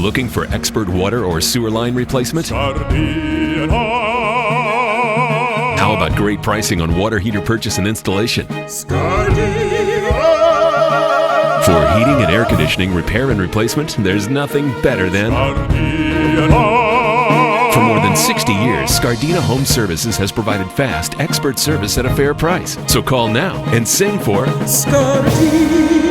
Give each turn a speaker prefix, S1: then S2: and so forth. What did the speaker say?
S1: looking for expert water or sewer line replacement?
S2: Scardina.
S1: How about great pricing on water heater purchase and installation?
S2: Scardina.
S1: For heating and air conditioning repair and replacement, there's nothing better than... For more than 60 years, Scardina Home Services has provided fast, expert service at a fair price. So call now and sing for
S2: Scardina.